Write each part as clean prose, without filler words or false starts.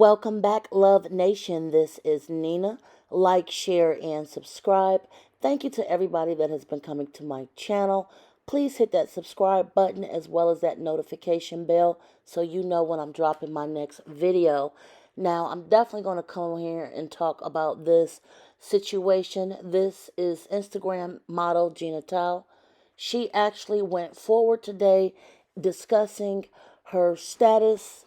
Welcome back, Love Nation. This is Nina. Like, share, and subscribe. Thank you to everybody that has been coming to my channel. Please hit that subscribe button as well as that notification bell so you know when I'm dropping my next video. Now, I'm definitely going to come here and talk about this situation. This is Instagram model Gina Tew. She actually went forward today discussing her status,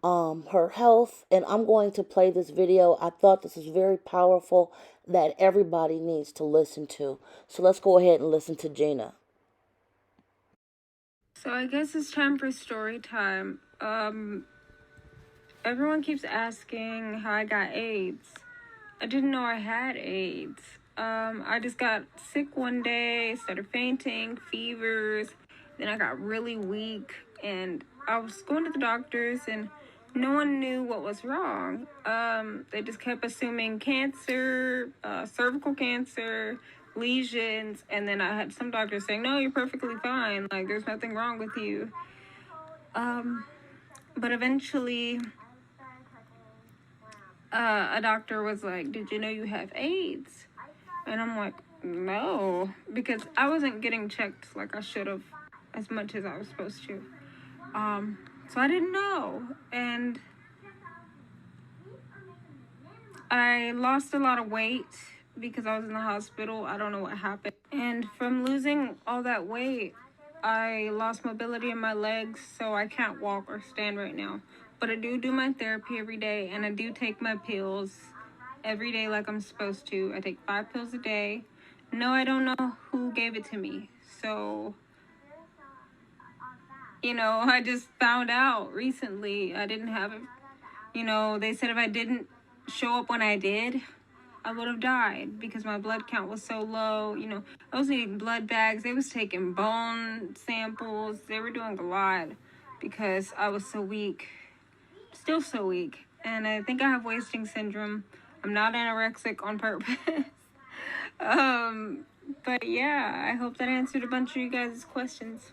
her health, and I'm going to play this video. I thought this is very powerful that everybody needs to listen to. So let's go ahead and listen to Gina. So I guess it's time for story time. Everyone keeps asking how I got AIDS. I didn't know I had AIDS. I just got sick one day, started fainting, fevers, then I got really weak, and I was going to the doctors, and no one knew what was wrong. They just kept assuming cancer, cervical cancer, lesions, and then I had some doctors saying, no, you're perfectly fine, like, there's nothing wrong with you. But eventually, a doctor was like, did you know you have AIDS? And I'm like, no, because I wasn't getting checked like I should have as much as I was supposed to. So I didn't know. And I lost a lot of weight because I was in the hospital. I don't know what happened. And from losing all that weight, I lost mobility in my legs, so I can't walk or stand right now. But I do my therapy every day, and I do take my pills every day like I'm supposed to. I take 5 pills a day. No, I don't know who gave it to me. So, I just found out recently I didn't have it. They said if I didn't show up when I did, I would have died because my blood count was so low. I was needing blood bags. They was taking bone samples. They were doing a lot because I was so weak. Still so weak. And I think I have wasting syndrome. I'm not anorexic on purpose. But yeah, I hope that answered a bunch of you guys' questions.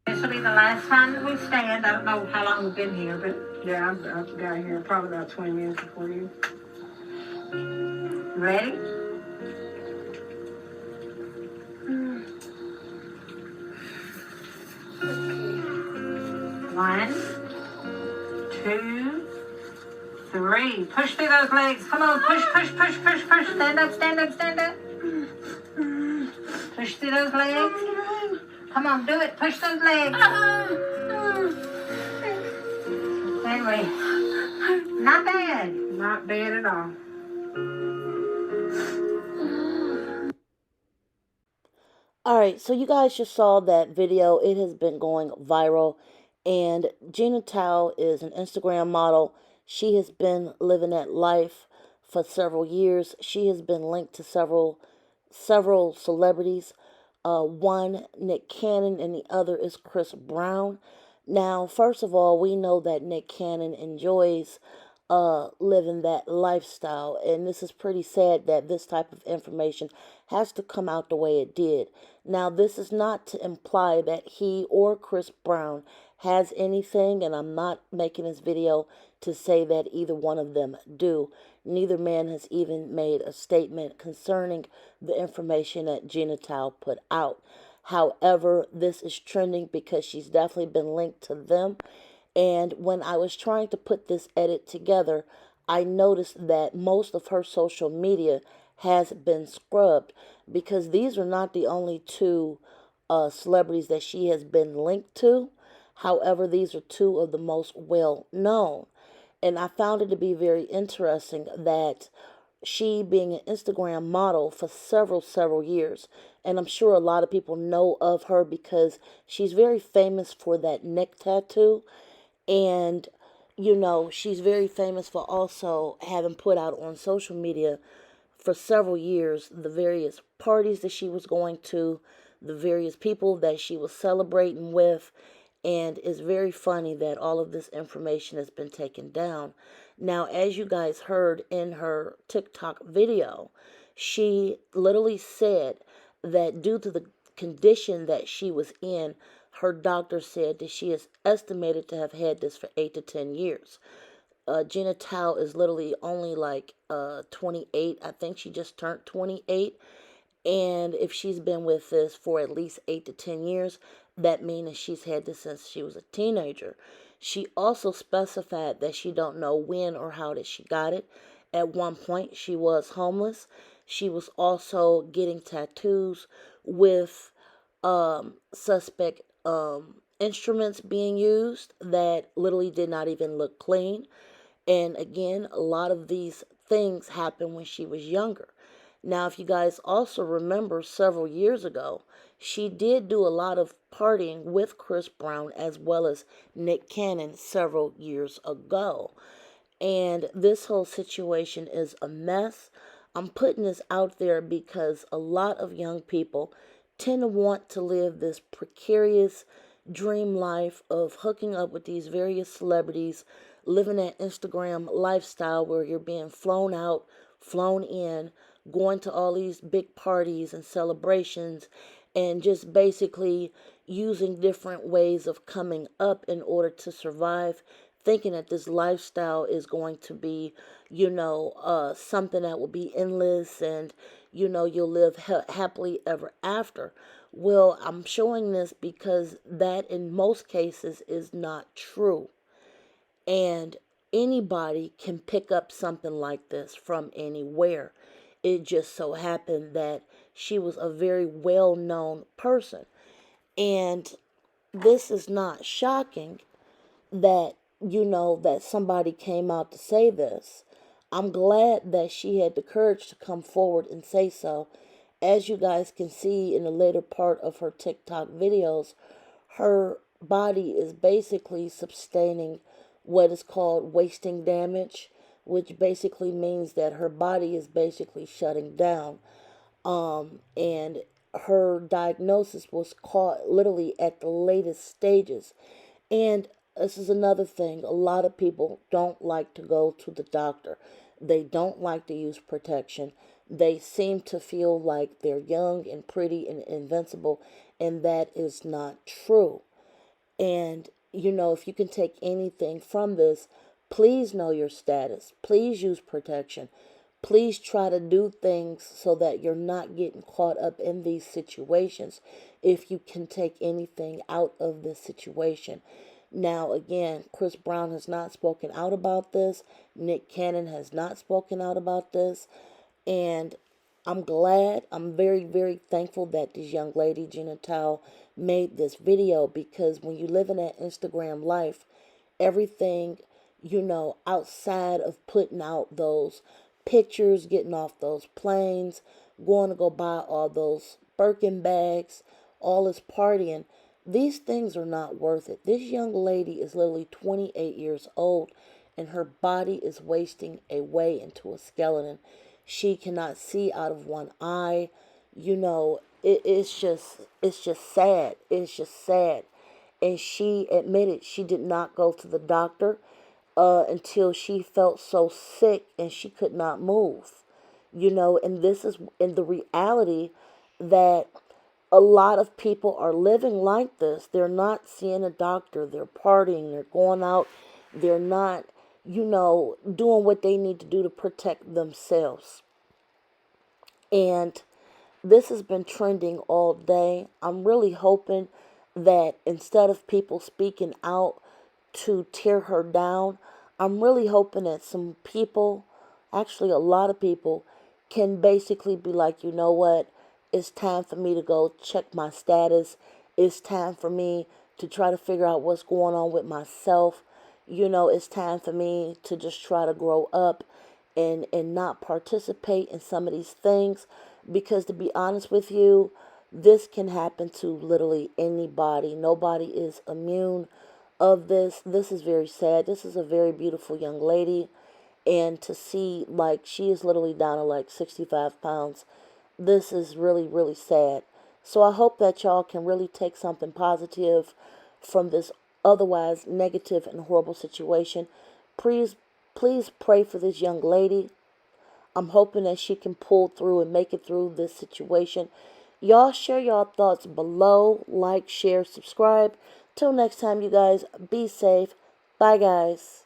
This will be the last time that we stand. I don't know how long we've been here, but yeah, I've got here probably about 20 minutes before you. Ready? One, 2, 3. Push through those legs. Come on, push. Stand up. Push through those legs. Come on, do it. Push those legs. Henry. Not bad. Not bad at all. Alright, so you guys just saw that video. It has been going viral. And Gina Tew is an Instagram model. She has been living that life for several years. She has been linked to several celebrities. One, Nick Canon, and the other is Chris Brown. Now, first of all, we know that Nick Canon enjoys living that lifestyle, and this is pretty sad that this type of information has to come out the way it did. Now, this is not to imply that he or Chris Brown has anything, and I'm not making this video to say that either one of them do. Neither man has even made a statement concerning the information that Gina Tew put out. However, this is trending because she's definitely been linked to them. And when I was trying to put this edit together, I noticed that most of her social media has been scrubbed because these are not the only two celebrities that she has been linked to. However, these are two of the most well known. And I found it to be very interesting that she being an Instagram model for several years, and I'm sure a lot of people know of her because she's very famous for that neck tattoo. And, she's very famous for also having put out on social media for several years the various parties that she was going to, the various people that she was celebrating with. And it's very funny that all of this information has been taken down. Now, as you guys heard in her TikTok video, she literally said that due to the condition that she was in, her doctor said that she is estimated to have had this for 8 to 10 years. Gina Tew is literally only like 28. I think she just turned 28. And if she's been with this for at least 8 to 10 years, that means that she's had this since she was a teenager. She also specified that she don't know when or how that she got it. At one point, she was homeless. She was also getting tattoos with suspect instruments being used that literally did not even look clean. And again, a lot of these things happened when she was younger. Now, if you guys also remember several years ago, she did do a lot of partying with Chris Brown as well as Nick Canon several years ago. And this whole situation is a mess. I'm putting this out there because a lot of young people tend to want to live this precarious dream life of hooking up with these various celebrities, living that Instagram lifestyle where you're being flown out, flown in, going to all these big parties and celebrations, and just basically using different ways of coming up in order to survive, thinking that this lifestyle is going to be, something that will be endless and, you'll live happily ever after. Well, I'm showing this because that in most cases is not true. And anybody can pick up something like this from anywhere. It just so happened that she was a very well known person. And this is not shocking that, that somebody came out to say this. I'm glad that she had the courage to come forward and say so. As you guys can see in the later part of her TikTok videos, her body is basically sustaining what is called wasting damage, which basically means that her body is basically shutting down. And her diagnosis was caught literally at the latest stages. And this is another thing. A lot of people don't like to go to the doctor. They don't like to use protection. They seem to feel like they're young and pretty and invincible, and that is not true. And, if you can take anything from this, please know your status. Please use protection. Please try to do things so that you're not getting caught up in these situations if you can take anything out of this situation. Now, again, Chris Brown has not spoken out about this. Nick Cannon has not spoken out about this. And I'm glad, I'm very, very thankful that this young lady, Gina Tew, made this video, because when you live in that Instagram life, everything, outside of putting out those pictures, getting off those planes, going to go buy all those Birkin bags, all this partying, these things are not worth it. This young lady is literally 28 years old, and her body is wasting away into a skeleton. She cannot see out of one eye. It's just sad. It's just sad. And she admitted she did not go to the doctor until she felt so sick and she could not move. And this is in the reality that a lot of people are living like this. They're not seeing a doctor. They're partying. They're going out. They're not, doing what they need to do to protect themselves. And this has been trending all day. I'm really hoping that instead of people speaking out to tear her down, I'm really hoping that some people, actually a lot of people, can basically be like, you know what? It's time for me to go check my status. It's time for me to try to figure out what's going on with myself. It's time for me to just try to grow up and not participate in some of these things. Because to be honest with you, this can happen to literally anybody. Nobody is immune of this. This is very sad. This is a very beautiful young lady. And to see, like, she is literally down to like 65 pounds. This is really, really sad. So I hope that y'all can really take something positive from this otherwise negative and horrible situation. Please, please pray for this young lady. I'm hoping that she can pull through and make it through this situation. Y'all share y'all thoughts below. Like, share, subscribe. Till next time, you guys, be safe. Bye, guys.